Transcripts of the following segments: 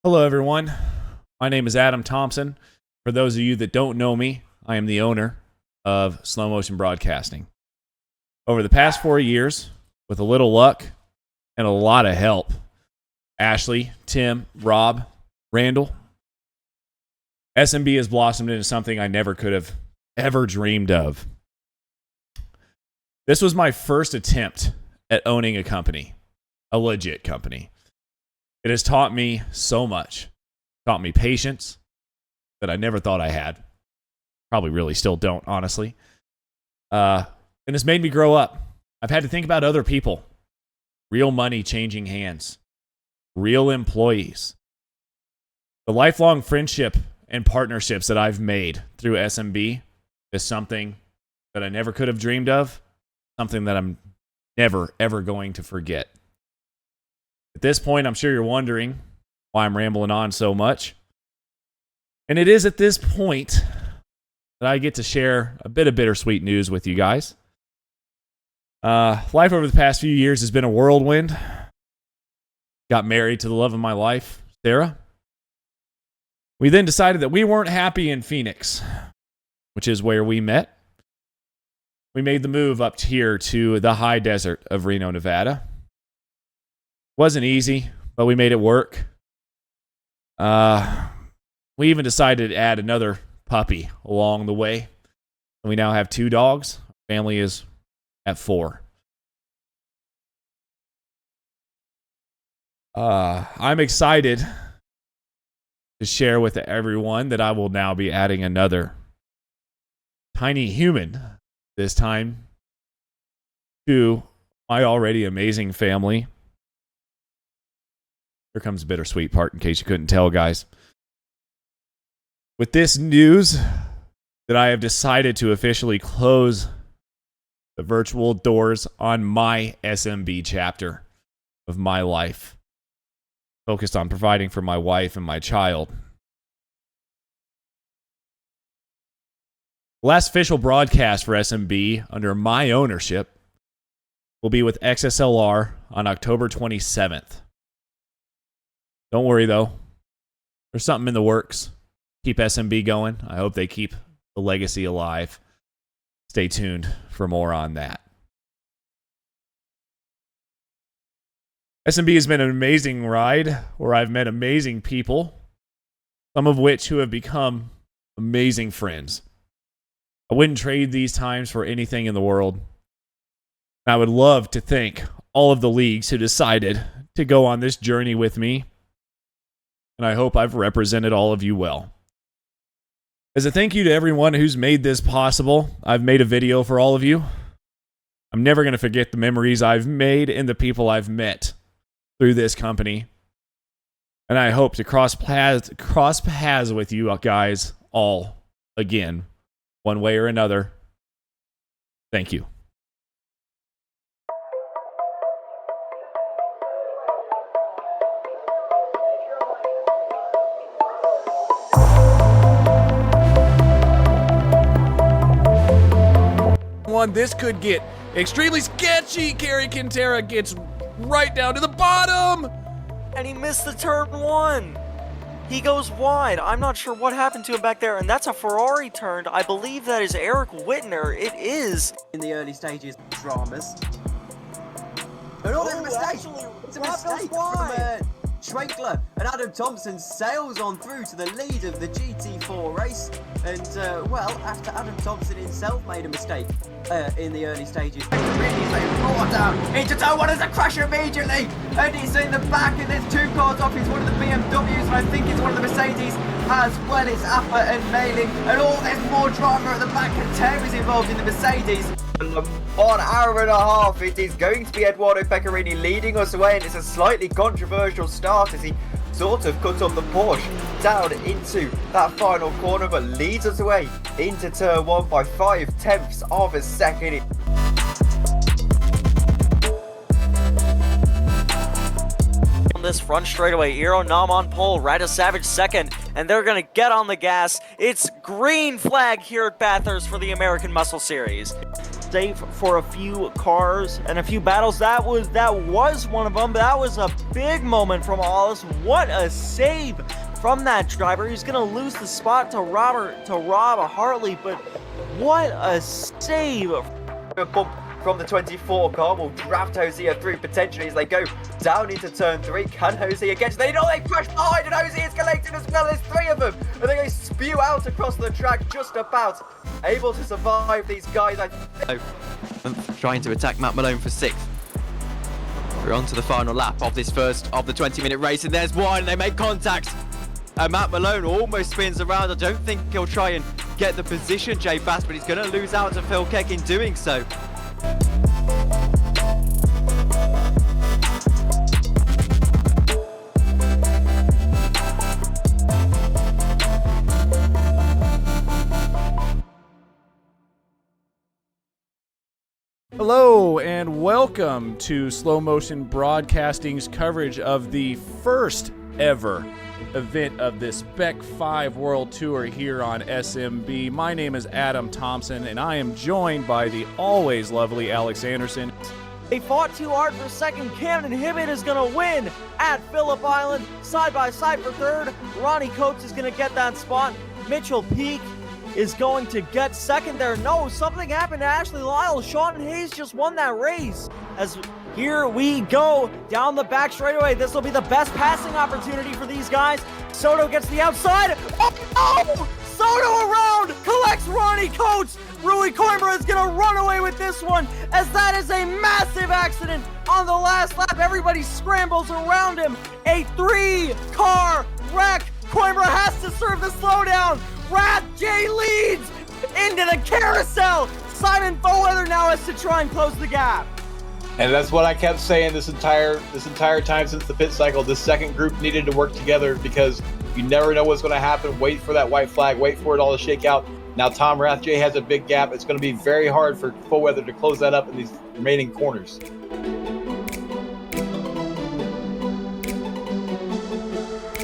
Hello, everyone. My name is Adam Thompson. For those of you that don't know me, I am the owner of Slow Motion Broadcasting. Over the past 4 years, with a little luck and a lot of help, Ashley, Tim, Rob, Randall, SMB has blossomed into something I never could have ever dreamed of. This was my first attempt at owning a company, a legit company. It has taught me so much. Taught me patience that I never thought I had. Probably really still don't, honestly. And it's made me grow up. I've had to think about other people. Real money changing hands. Real employees. The lifelong friendship and partnerships that I've made through SMB is something that I never could have dreamed of. Something that I'm never, ever going to forget. At this point, I'm sure you're wondering why I'm rambling on so much. And it is at this point that I get to share a bit of bittersweet news with you guys. Life over the past few years has been a whirlwind. Got married to the love of my life, Sarah. We then decided that we weren't happy in Phoenix, which is where we met. We made the move up here to the high desert of Reno, Nevada. Wasn't easy, but we made it work. We even decided to add another puppy along the way. We now have 2 dogs. Family is at 4. I'm excited to share with everyone that I will now be adding another tiny human, this time, to my already amazing family. Here comes the bittersweet part, in case you couldn't tell, guys. With this news that I have decided to officially close the virtual doors on my SMB chapter of my life, focused on providing for my wife and my child. The last official broadcast for SMB under my ownership will be with XSLR on October 27th. Don't worry, though. There's something in the works. Keep SMB going. I hope they keep the legacy alive. Stay tuned for more on that. SMB has been an amazing ride where I've met amazing people, some of which who have become amazing friends. I wouldn't trade these times for anything in the world. I would love to thank all of the leagues who decided to go on this journey with me. And I hope I've represented all of you well. As a thank you to everyone who's made this possible, I've made a video for all of you. I'm never going to forget the memories I've made and the people I've met through this company. And I hope to cross paths with you guys all again, one way or another. Thank you. This could get extremely sketchy. Kerry Quintera gets right down to the bottom. And he missed the turn 1. He goes wide. I'm not sure what happened to him back there. And that's a Ferrari turned. I believe that is Eric Whitner. It is. In the early stages, dramas. And all there's a mistake. Actually, It's a mistake from Schwenkler, and Adam Thompson sails on through to the lead of the GT4 race. And, well, after Adam Thompson himself made a mistake in the early stages. Really down into turn 1 as a crash immediately. And he's in the back, and there's 2 cars off. It's one of the BMWs, and I think it's one of the Mercedes, as well as Appa and Mailing. And there's more drama at the back, and Terry's involved in the Mercedes. On hour and a half, it is going to be Edoardo Peccarini leading us away, and it's a slightly controversial start as he sort of cuts off the Porsche down into that final corner, but leads us away into turn 1 by 0.5 of a second. On this front straightaway, Eero Nam on pole, Rada Savage second, and they're going to get on the gas. It's green flag here at Bathurst for the American Muscle Series. safe for a few cars and a few battles. That was one of them. That was a big moment from Hollis. What a save from that driver. He's gonna lose the spot to Rob Hartley, but what a save. A bump from the 24 car will draft Hosea through potentially as they go down into turn 3. Can Hosea get to the... No, they crash behind and Hosea is collected as well. There's 3 of them. And they spew out across the track just about. Able to survive these guys. Trying to attack Matt Malone for 6th. We're on to the final lap of this first of the 20-minute race, and there's one. They make contact. Matt Malone almost spins around. I don't think he'll try and get the position, Jay Bass, but he's going to lose out to Phil Keck in doing so. Hello and welcome to Slow Motion Broadcasting's coverage of the first ever event of this Spec 5 World Tour here on SMB. My name is Adam Thompson and I am joined by the always lovely Alex Anderson. They fought too hard for second. Camden Hibbett is going to win at Phillip Island. Side by side for third. Ronnie Coates is going to get that spot. Mitchell Peak is going to get second there. No, something happened to Ashley Lyle. Sean Hayes just won that race. As here we go down the back straightaway. This will be the best passing opportunity for these guys. Soto gets the outside. Oh! Soto around, collects Ronnie Coates. Rui Coimbra is going to run away with this one, as that is a massive accident on the last lap. Everybody scrambles around him. A 3-car wreck. Coimbra has to serve the slowdown. Rath J leads into the carousel. Simon Foweather now has to try and close the gap. And that's what I kept saying this entire time since the pit cycle. This second group needed to work together because you never know what's going to happen. Wait for that white flag. Wait for it all to shake out. Now Tom Rath J has a big gap. It's going to be very hard for Foweather to close that up in these remaining corners.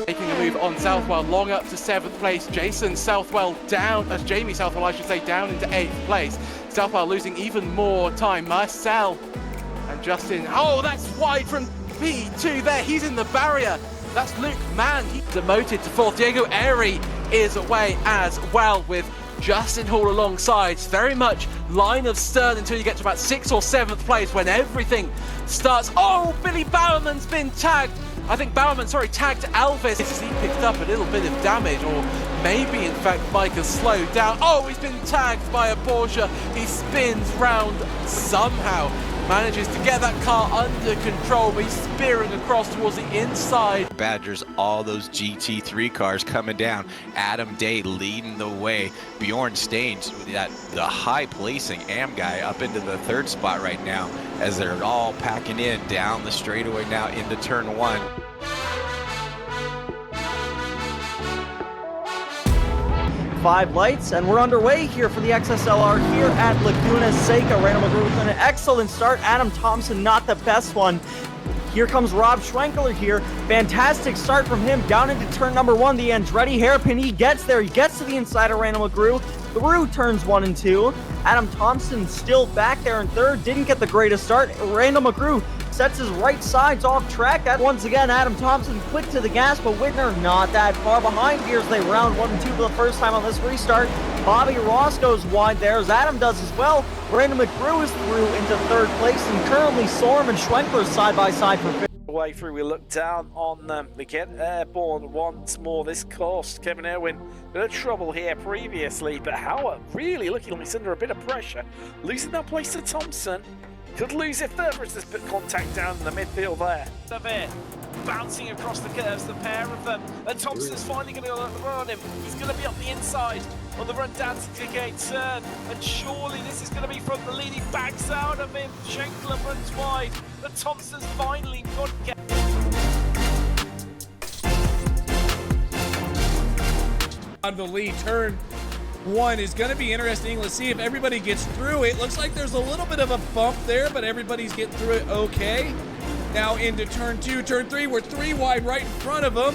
Making a move on Southwell, long up to 7th place. Jason Southwell down, as Jamie Southwell, I should say, down into 8th place. Southwell losing even more time. Marcel and Justin. Oh, that's wide from P2 there. He's in the barrier. That's Luke Mann. He's demoted to 4th. Diego Airy is away as well with Justin Hall alongside. It's very much line of stern until you get to about 6th or 7th place when everything starts. Oh, Billy Bowerman's been tagged. I think Bowerman, tagged Alves. He picked up a little bit of damage, or maybe, in fact, Mike has slowed down. Oh, he's been tagged by a Porsche. He spins round somehow. Manages to get that car under control, but he's spearing across towards the inside. Badgers, all those GT3 cars coming down. Adam Day leading the way. Bjorn Staines with the high placing AM guy up into the 3rd spot right now as they're all packing in down the straightaway now into turn 1. Five lights, and we're underway here for the XSLR here at Laguna Seca. Randall McGrew with an excellent start. Adam Thompson, not the best one. Here comes Rob Schwenkler here. Fantastic start from him down into turn number 1. The Andretti hairpin. He gets there. He gets to the inside of Randall McGrew through turns 1 and 2. Adam Thompson still back there in 3rd. Didn't get the greatest start. Randall McGrew sets his right sides off track. Once again, Adam Thompson quick to the gas, but Whitner not that far behind here as they round 1 and 2 for the first time on this restart. Bobby Ross goes wide there as Adam does as well. Brandon McGrew is through into 3rd place, and currently Sorm and Schwenkler side by side for 5th. Way through, we look down on them. We get airborne once more. This cost Kevin Irwin a bit of trouble here previously, but Howard really looking like he's under a bit of pressure. Losing that place to Thompson. Could lose it further as there's bit contact down in the midfield there. Severe bouncing across the curves, the pair of them. And Thompson's finally going to run on him. He's going to be up the inside on the run down to the gate turn. And surely this is going to be from the lead. He backs out of him. Schenkler runs wide. But Thompson's finally got to get. On the lead, turn 1 is going to be interesting. Let's see if everybody gets through it. Looks like there's a little bit of a bump there, but everybody's getting through it okay. Now into turn 2, turn 3. We're 3 wide right in front of them.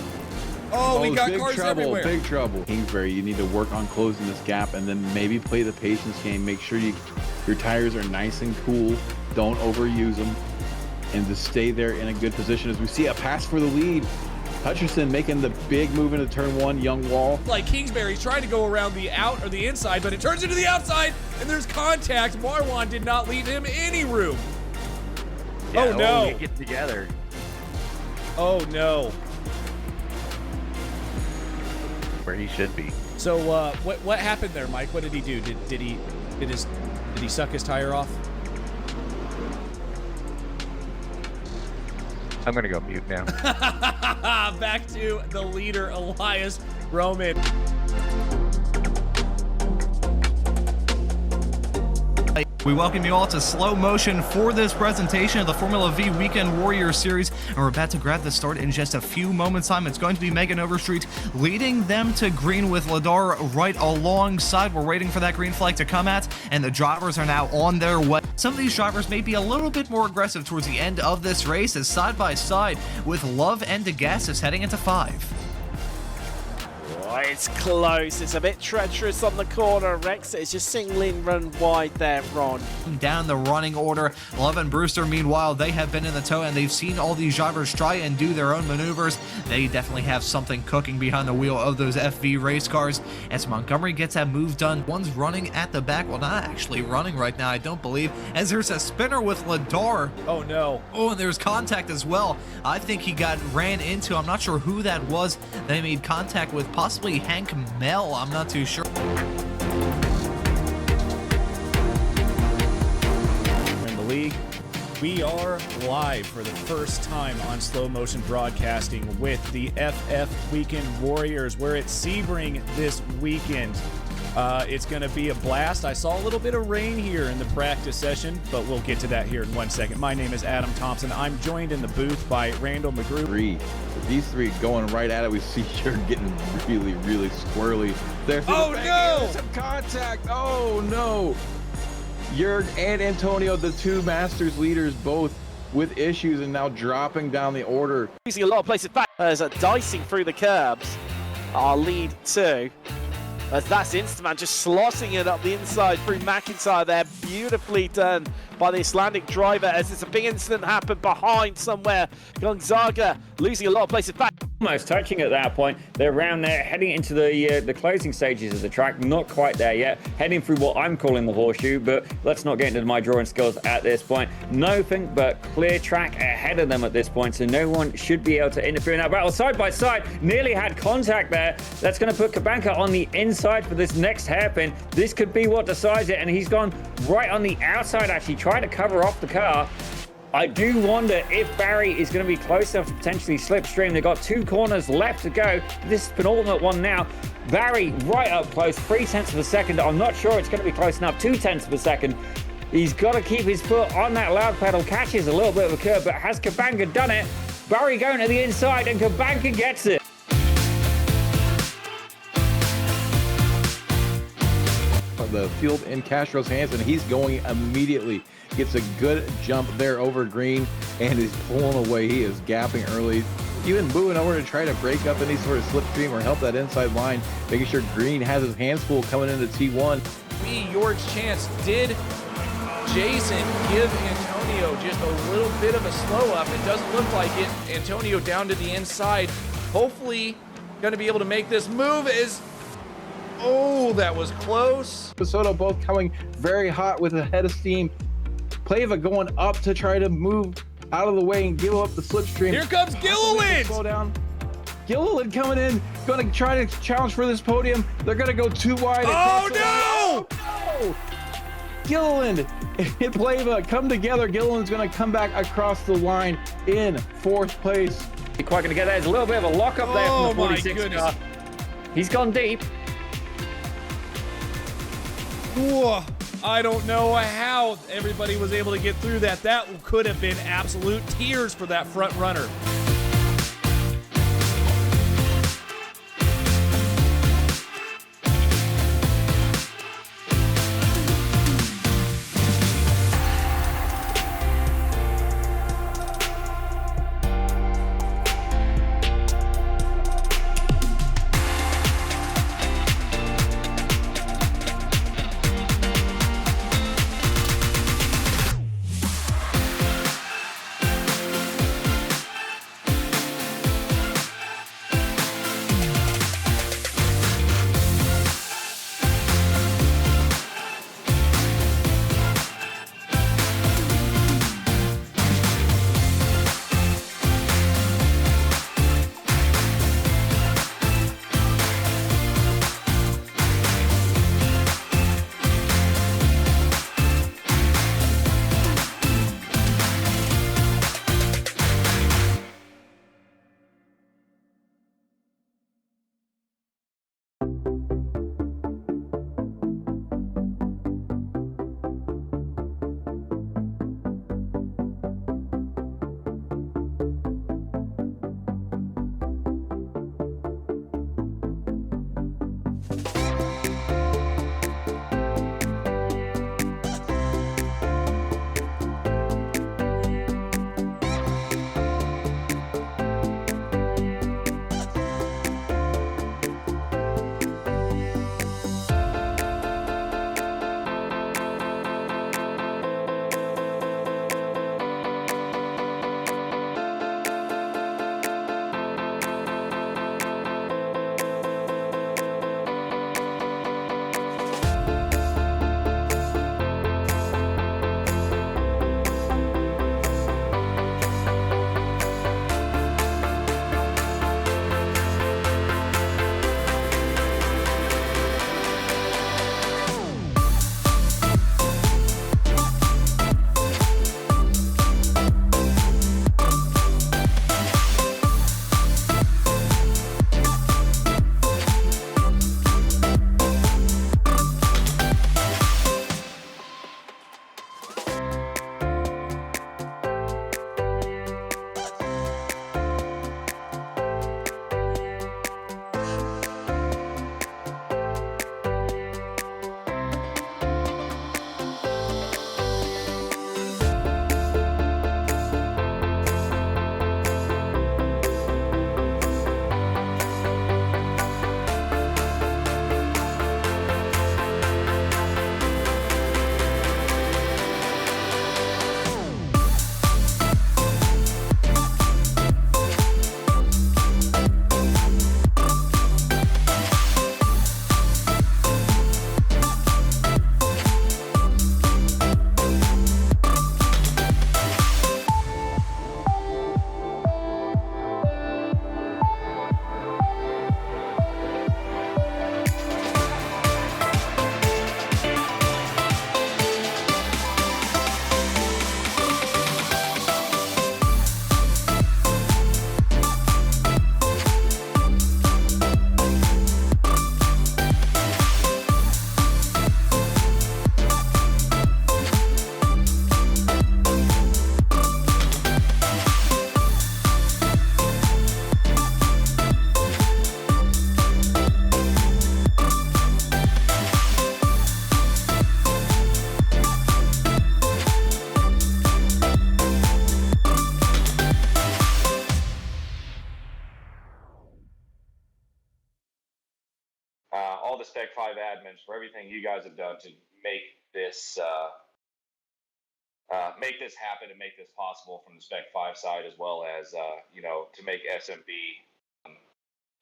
Oh, we got big cars trouble, everywhere. Big trouble. Kingsbury, you need to work on closing this gap and then maybe play the patience game. Make sure your tires are nice and cool. Don't overuse them. And just stay there in a good position as we see a pass for the lead. Hutcherson making the big move into turn one, Young Wall. Like Kingsbury's trying to go around the out or the inside, but it turns into the outside, and there's contact. Marwan did not leave him any room. Oh no! Get together. Oh no! Where he should be. So what happened there, Mike? What did he do? Did he suck his tire off? I'm gonna go mute now. Back to the leader, Elias Roman. We welcome you all to slow motion for this presentation of the Formula V Weekend Warriors Series, and we're about to grab the start in just a few moments' time. It's going to be Megan Overstreet leading them to green with Ladar right alongside. We're waiting for that green flag to come at, and the drivers are now on their way. Some of these drivers may be a little bit more aggressive towards the end of this race, as side by side with Love and DeGassis heading into 5. Oh, it's close. It's a bit treacherous on the corner. Rex is just singling run wide there, Ron. Down the running order, Love and Brewster, meanwhile, they have been in the tow and they've seen all these drivers try and do their own maneuvers. They definitely have something cooking behind the wheel of those FV race cars. As Montgomery gets that move done, one's running at the back. Well, not actually running right now, I don't believe, as there's a spinner with Ladar. Oh no. Oh, and there's contact as well. I think he got ran into. I'm not sure who that was. They made contact with possibly Hank Mell. I'm not too sure. In the league, we are live for the first time on Slow Motion Broadcasting with the FF Weekend Warriors. We're at Sebring this weekend. It's going to be a blast. I saw a little bit of rain here in the practice session, but we'll get to that here in 1 second. My name is Adam Thompson. I'm joined in the booth by Randall McGrew. These three going right at it. We see you're getting really, really squirrely. There's oh no! Some contact. Oh no! Jurg and Antonio, the two Masters leaders, both with issues and now dropping down the order. Losing a lot of places back as dicing through the curbs. Our lead 2. As that's Instaman just slossing it up the inside through McIntyre there. Beautifully done by the Icelandic driver as there's a big incident happened behind somewhere. Gonzaga losing a lot of places back. Almost touching at that point. They're around there heading into the closing stages of the track. Not quite there yet. Heading through what I'm calling the horseshoe, but let's not get into my drawing skills at this point. Nothing but clear track ahead of them at this point, so no one should be able to interfere in that battle. Side by side, nearly had contact there. That's going to put Kabanka on the inside for this next hairpin. This could be what decides it, and he's gone right on the outside, actually trying to cover off the car. I do wonder if Barry is going to be close enough to potentially slipstream. They've got 2 corners left to go. This is penultimate one now. Barry right up close, 0.3 of a second. I'm not sure it's going to be close enough, 0.2 of a second. He's got to keep his foot on that loud pedal. Catches a little bit of a curve, but has Kabanka done it? Barry going to the inside, and Kabanka gets it. The field in Castro's hands, and he's going immediately. Gets a good jump there over green, and he's pulling away. He is gapping early, even moving over to try to break up any sort of slipstream or help that inside line, making sure green has his hands full coming into T1. York's chance. Did Jason give Antonio just a little bit of a slow up? It doesn't look like it. Antonio down to the inside. Hopefully going to be able to make this move. Oh, that was close. Soto both coming very hot with a head of steam. Plava going up to try to move out of the way and give up the slipstream. Here comes Gilliland. Slow down. Gilliland coming in, going to try to challenge for this podium. They're going to go too wide. Oh no! No! Gilliland and Plava come together. Gilliland's going to come back across the line in 4th place. You're quite going to get there. There's a little bit of a lock up there from the 46 car. He's gone deep. Whoa. I don't know how everybody was able to get through that. That could have been absolute tears for that front runner. all the Spec 5 admins for everything you guys have done to make this happen and make this possible from the Spec 5 side, as well as to make SMB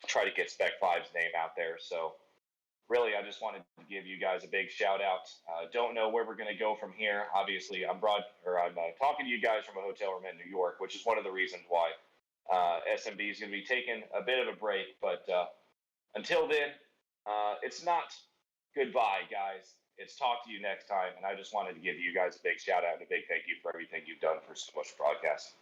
try to get Spec 5's name out there. So really, I just wanted to give you guys a big shout out. Don't know where we're going to go from here. Obviously, I'm talking to you guys from a hotel room in New York, which is one of the reasons why SMB is going to be taking a bit of a break. But until then, it's not goodbye, guys. It's talk to you next time. And I just wanted to give you guys a big shout out and a big thank you for everything you've done for So Much Broadcasting.